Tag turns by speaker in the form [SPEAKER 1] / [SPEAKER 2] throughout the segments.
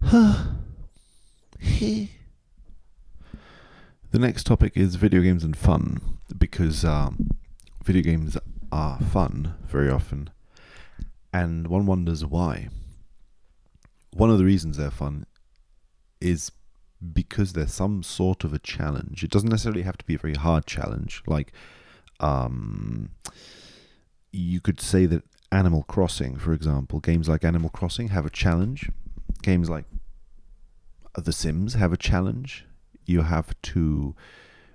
[SPEAKER 1] The next topic is video games and fun, because video games are fun very often, and one wonders why. One of the reasons they're fun is because there's some sort of a challenge. It doesn't necessarily have to be a very hard challenge. Like, you could say that Animal Crossing, for example, games like Animal Crossing have a challenge. Games like The Sims have a challenge. You have to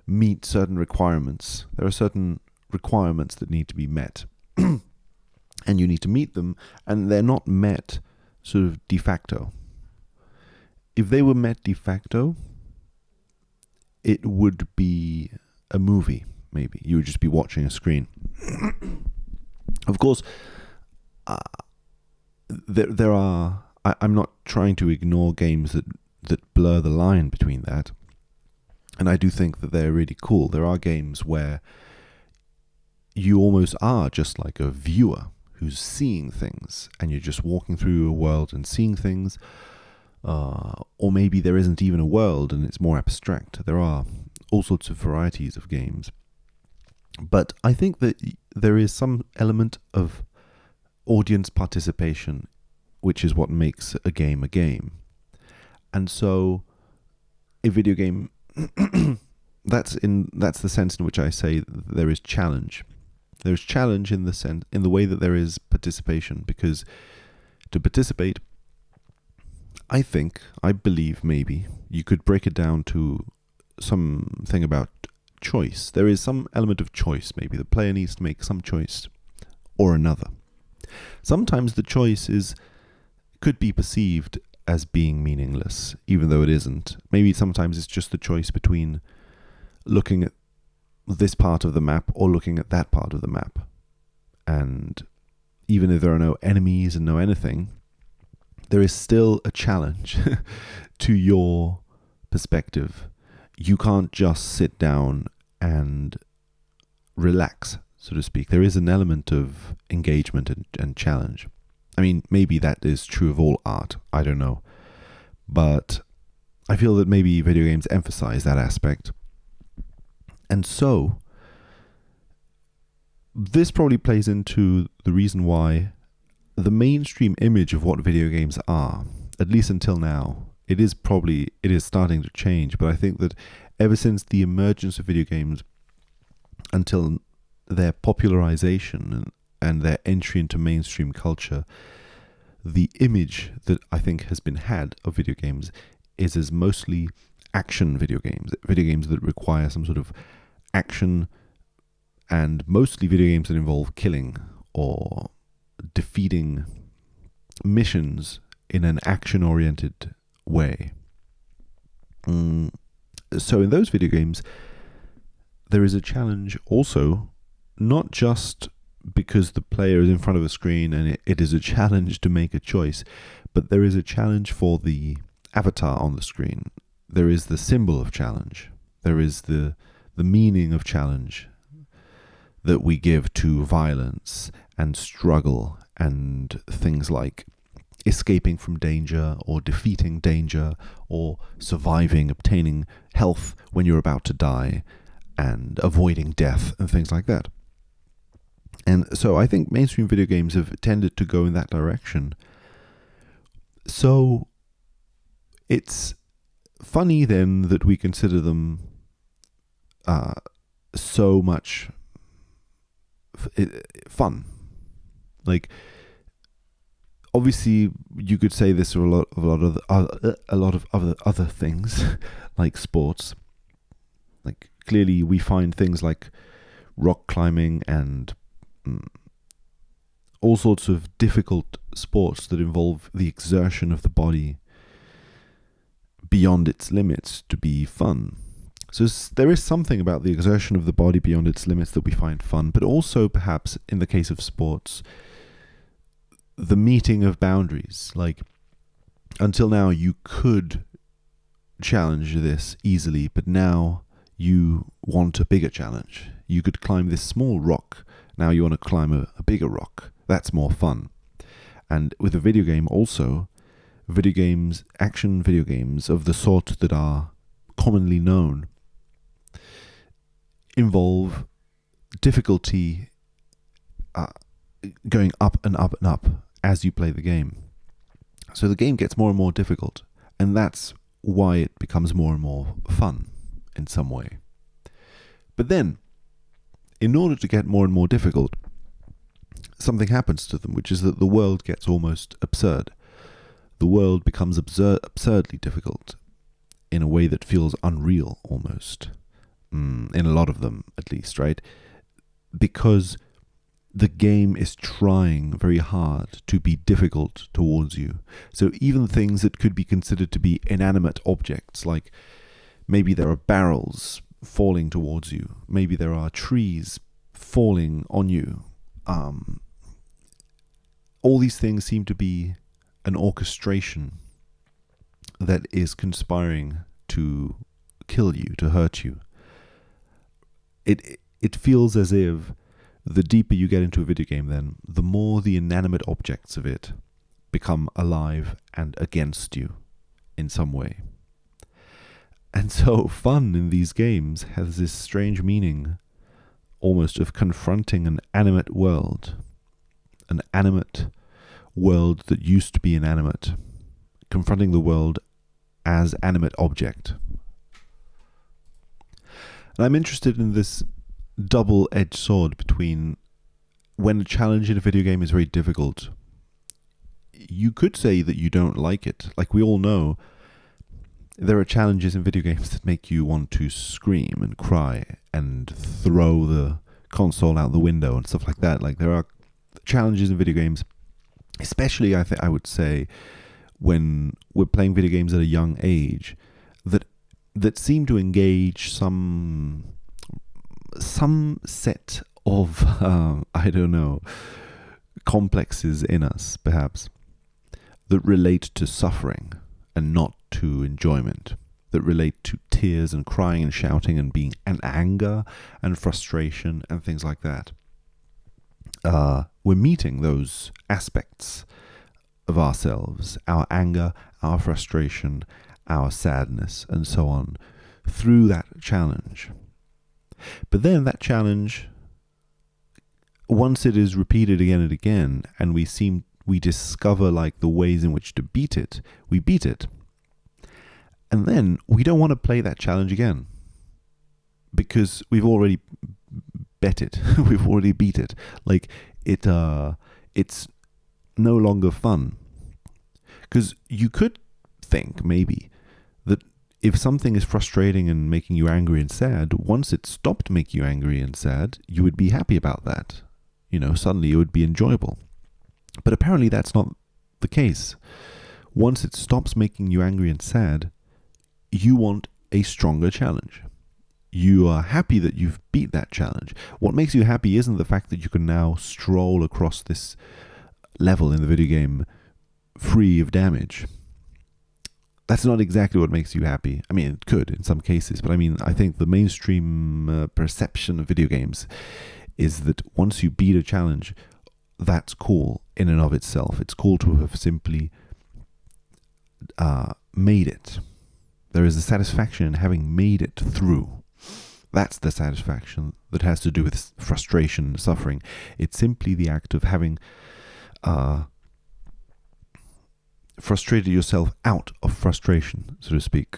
[SPEAKER 1] meet certain requirements. There are certain requirements that need to be met. And you need to meet them, and they're not met sort of de facto. If they were met de facto, it would be a movie, maybe. You would just be watching a screen. Of course, there are... I'm not trying to ignore games that blur the line between that. And I do think that they're really cool. There are games where you almost are just like a viewer who's seeing things, and you're just walking through a world and seeing things. Or maybe there isn't even a world and it's more abstract. There are all sorts of varieties of games. But I think that there is some element of audience participation, which is what makes a game a game. And so a video game, that's the sense in which I say there is challenge. There's challenge in the way that there is participation, because to participate, I believe maybe you could break it down to something about choice. There is some element of choice. Maybe the player needs to make some choice or another. Sometimes the choice could be perceived as being meaningless, even though it isn't. Maybe sometimes it's just the choice between looking at this part of the map or looking at that part of the map. And even if there are no enemies and no anything, there is still a challenge to your perspective. You can't just sit down and relax, so to speak. There is an element of engagement and challenge. I mean, maybe that is true of all art. I don't know. But I feel that maybe video games emphasize that aspect. And so, this probably plays into the reason why the mainstream image of what video games are, at least until now, it is starting to change. But I think that ever since the emergence of video games until their popularization and their entry into mainstream culture, the image that I think has been had of video games is as mostly action video games that require some sort of action, and mostly video games that involve killing or defeating missions in an action-oriented way. So in those video games, there is a challenge also, not just because the player is in front of a screen and it is a challenge to make a choice, but there is a challenge for the avatar on the screen. There is the symbol of challenge. There is the meaning of challenge that we give to violence and struggle and things like escaping from danger or defeating danger or surviving, obtaining health when you're about to die and avoiding death and things like that. And so I think mainstream video games have tended to go in that direction. So it's funny then that we consider them so much fun. Like, obviously, you could say this or a lot of other things, like sports. Like, clearly, we find things like rock climbing and all sorts of difficult sports that involve the exertion of the body beyond its limits to be fun. So there is something about the exertion of the body beyond its limits that we find fun, but also perhaps in the case of sports, the meeting of boundaries. Like, until now you could challenge this easily, but now you want a bigger challenge. You could climb this small rock, now you want to climb a bigger rock. That's more fun. And with a video game also, video games, action video games of the sort that are commonly known, involve difficulty going up and up and up as you play the game. So the game gets more and more difficult, and that's why it becomes more and more fun in some way. But then, in order to get more and more difficult, something happens to them, which is that the world gets almost absurd. The world becomes absurdly difficult in a way that feels unreal almost. In a lot of them, at least, right? Because the game is trying very hard to be difficult towards you. So even things that could be considered to be inanimate objects, like maybe there are barrels falling towards you, maybe there are trees falling on you, all these things seem to be an orchestration that is conspiring to kill you, to hurt you. It feels as if the deeper you get into a video game, then the more the inanimate objects of it become alive and against you in some way. And so fun in these games has this strange meaning almost of confronting an animate world that used to be inanimate, confronting the world as animate object. And I'm interested in this double-edged sword between when a challenge in a video game is very difficult. You could say that you don't like it. Like we all know, there are challenges in video games that make you want to scream and cry and throw the console out the window and stuff like that. Like there are challenges in video games, especially I would say when we're playing video games at a young age, that seem to engage some set of complexes in us, perhaps, that relate to suffering and not to enjoyment, that relate to tears and crying and shouting and being and anger and frustration and things like that. We're meeting those aspects of ourselves, our anger, our frustration, our sadness, and so on, through that challenge. But then that challenge, once it is repeated again and again, and we discover like the ways in which to beat it, we beat it. And then we don't want to play that challenge again because we've already bet it. We've already beat it. Like it's no longer fun. Because you could think maybe that if something is frustrating and making you angry and sad, once it stopped making you angry and sad, you would be happy about that. Suddenly it would be enjoyable. But apparently that's not the case. Once it stops making you angry and sad, you want a stronger challenge. You are happy that you've beat that challenge. What makes you happy isn't the fact that you can now stroll across this level in the video game free of damage. That's not exactly what makes you happy. I mean, it could in some cases, but I think the mainstream perception of video games is that once you beat a challenge, that's cool in and of itself. It's cool to have simply made it. There is a satisfaction in having made it through. That's the satisfaction that has to do with frustration and suffering. It's simply the act of having frustrated yourself out of frustration, so to speak.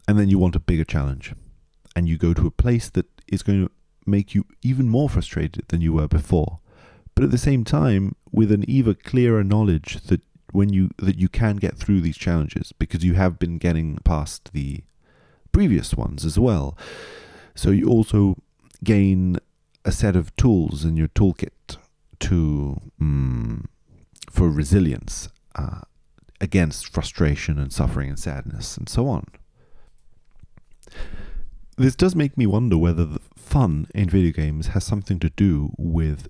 [SPEAKER 1] And then you want a bigger challenge. And you go to a place that is going to make you even more frustrated than you were before. But at the same time, with an even clearer knowledge that you can get through these challenges because you have been getting past the previous ones as well. So you also gain a set of tools in your toolkit for resilience against frustration and suffering and sadness and so on. This does make me wonder whether the fun in video games has something to do with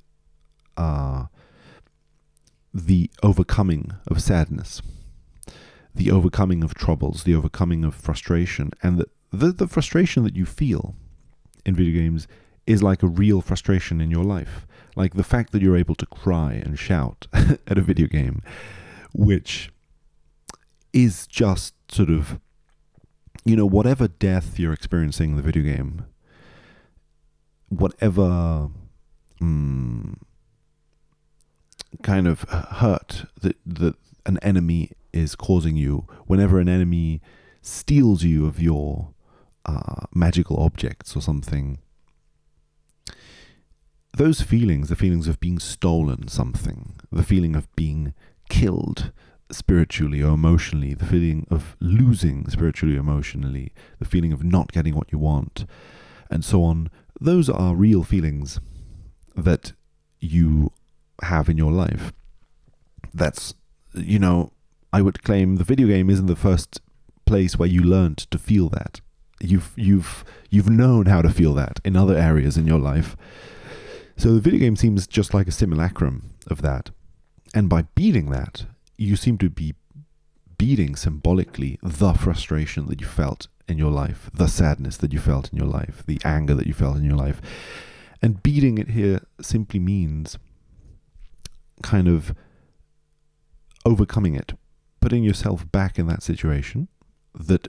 [SPEAKER 1] the overcoming of sadness, the overcoming of troubles, the overcoming of frustration, and the frustration that you feel in video games is like a real frustration in your life. Like the fact that you're able to cry and shout at a video game, which is just sort of, whatever death you're experiencing in the video game, whatever kind of hurt that an enemy is causing you, whenever an enemy steals you of your magical objects or something, those feelings, the feelings of being stolen something, the feeling of being killed spiritually or emotionally, the feeling of losing spiritually or emotionally, the feeling of not getting what you want, and so on, those are real feelings that you have in your life. That's, I would claim the video game isn't the first place where you learned to feel that. You've known how to feel that in other areas in your life. So the video game seems just like a simulacrum of that. And by beating that, you seem to be beating symbolically the frustration that you felt in your life, the sadness that you felt in your life, the anger that you felt in your life. And beating it here simply means kind of overcoming it, putting yourself back in that situation that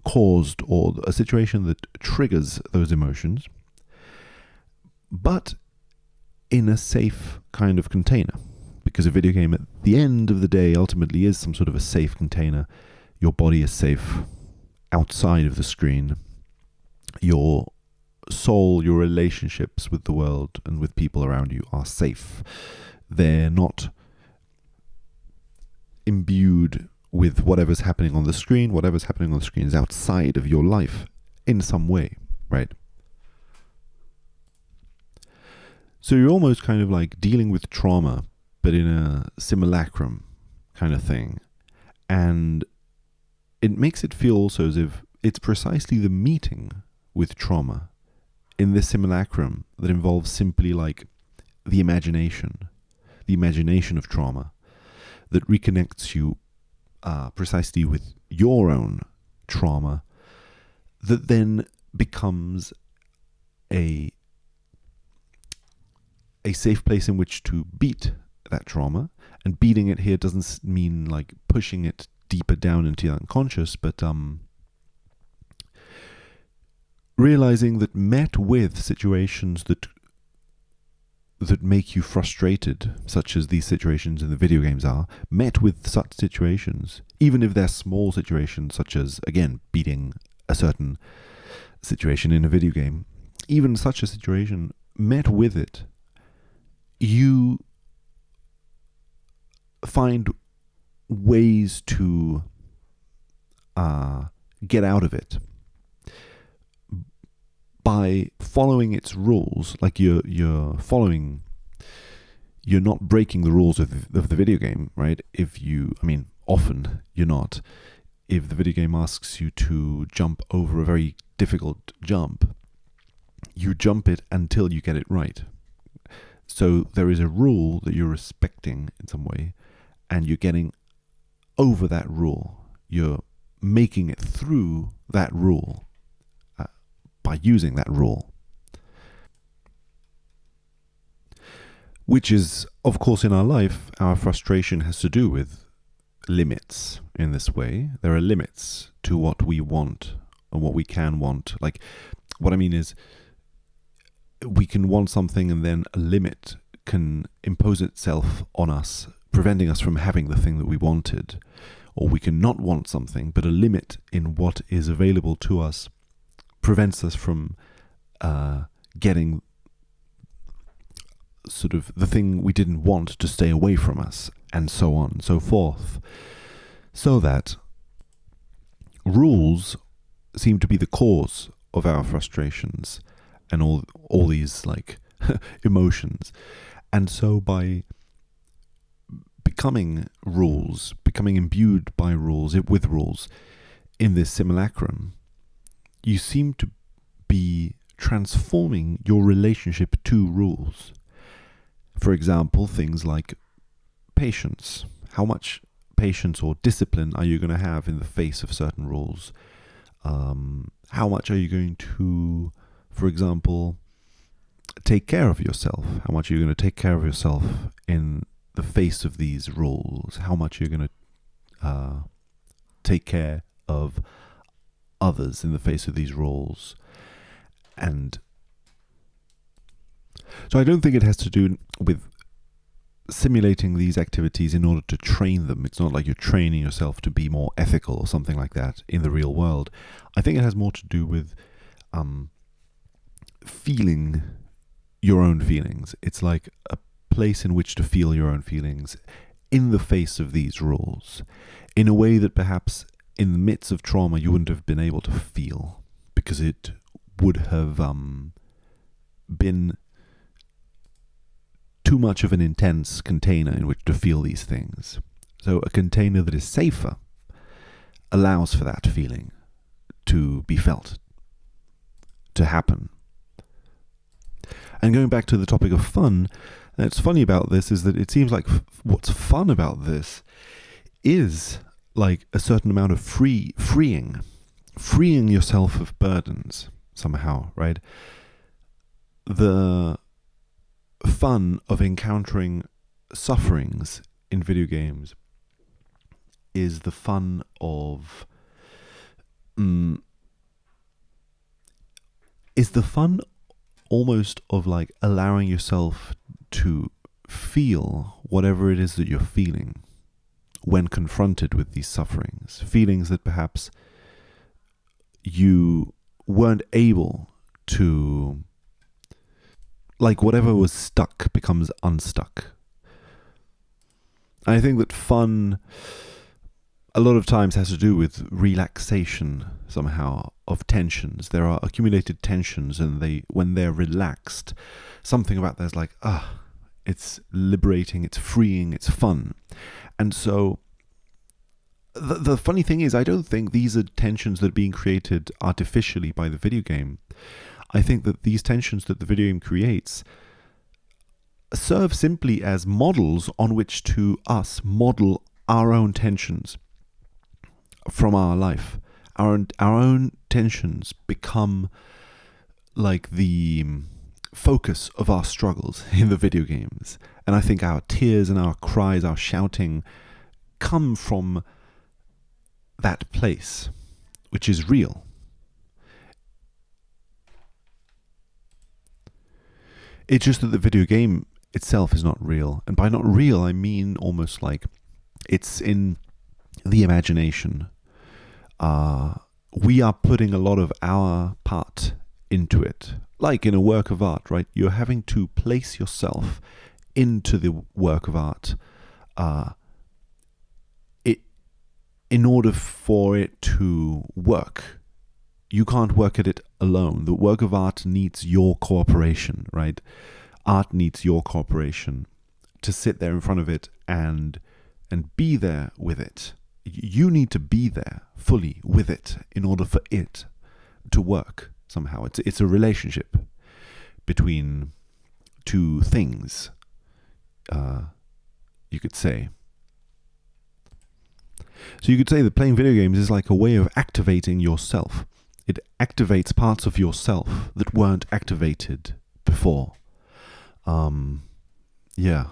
[SPEAKER 1] caused, or a situation that triggers those emotions, but in a safe kind of container. Because a video game at the end of the day ultimately is some sort of a safe container. Your body is safe outside of the screen. Your soul, your relationships with the world and with people around you are safe. They're not imbued with whatever's happening on the screen. Whatever's happening on the screen is outside of your life in some way, right? So you're almost kind of like dealing with trauma, but in a simulacrum kind of thing. And it makes it feel also as if it's precisely the meeting with trauma in this simulacrum that involves simply like the imagination of trauma that reconnects you precisely with your own trauma, that then becomes a safe place in which to beat that trauma. And beating it here doesn't mean like pushing it deeper down into the unconscious, but realizing that met with situations that make you frustrated, such as these situations in the video games are, met with such situations, even if they're small situations, such as, again, beating a certain situation in a video game, even such a situation, met with it, you find ways to get out of it by following its rules. Like you're not breaking the rules of the video game, right? Often you're not. If the video game asks you to jump over a very difficult jump, you jump it until you get it right. So there is a rule that you're respecting in some way, and you're getting over that rule. You're making it through that rule by using that rule. Which is, of course, in our life, our frustration has to do with limits in this way. There are limits to what we want and what we can want. Like, what I mean is, we can want something and then a limit can impose itself on us, preventing us from having the thing that we wanted. Or we can not want something, but a limit in what is available to us prevents us from getting sort of the thing we didn't want to stay away from us, and so on and so forth. So that rules seem to be the cause of our frustrations and all these like emotions. And so by becoming imbued by rules, with rules in this simulacrum, you seem to be transforming your relationship to rules. For example, things like patience. How much patience or discipline are you going to have in the face of certain rules? How much are you going to, for example, take care of yourself? How much are you going to take care of yourself in the face of these rules? How much are you going to take care of others in the face of these roles. And so I don't think it has to do with simulating these activities in order to train them. It's not like you're training yourself to be more ethical or something like that in the real world. I think it has more to do with feeling your own feelings. It's like a place in which to feel your own feelings in the face of these rules, in a way that perhaps in the midst of trauma you wouldn't have been able to feel, because it would have been too much of an intense container in which to feel these things. So a container that is safer allows for that feeling to be felt, to happen. And going back to the topic of fun, what's funny about this is that it seems like what's fun about this is like a certain amount of freeing yourself of burdens somehow, right? The fun of encountering sufferings in video games is the fun of almost of like allowing yourself to feel whatever it is that you're feeling when confronted with these sufferings, feelings that perhaps you weren't able to, like whatever was stuck becomes unstuck. I think that fun a lot of times has to do with relaxation somehow of tensions. There are accumulated tensions, and when they're relaxed, something about there's like, it's liberating, it's freeing, it's fun. And so the funny thing is, I don't think these are tensions that are being created artificially by the video game. I think that these tensions that the video game creates serve simply as models on which to model our own tensions from our life. Our own tensions become like the focus of our struggles in the video games. And I think our tears and our cries, our shouting, come from that place, which is real. It's just that the video game itself is not real. And by not real, I mean almost like it's in the imagination. We are putting a lot of our part into it. Like in a work of art, right? You're having to place yourself into the work of art in order for it to work. You can't work at it alone. The work of art needs your cooperation, right? Art needs your cooperation to sit there in front of it and be there with it. You need to be there fully with it in order for it to work somehow. It's a relationship between two things, you could say. So you could say that playing video games is like a way of activating yourself. It activates parts of yourself that weren't activated before. Yeah.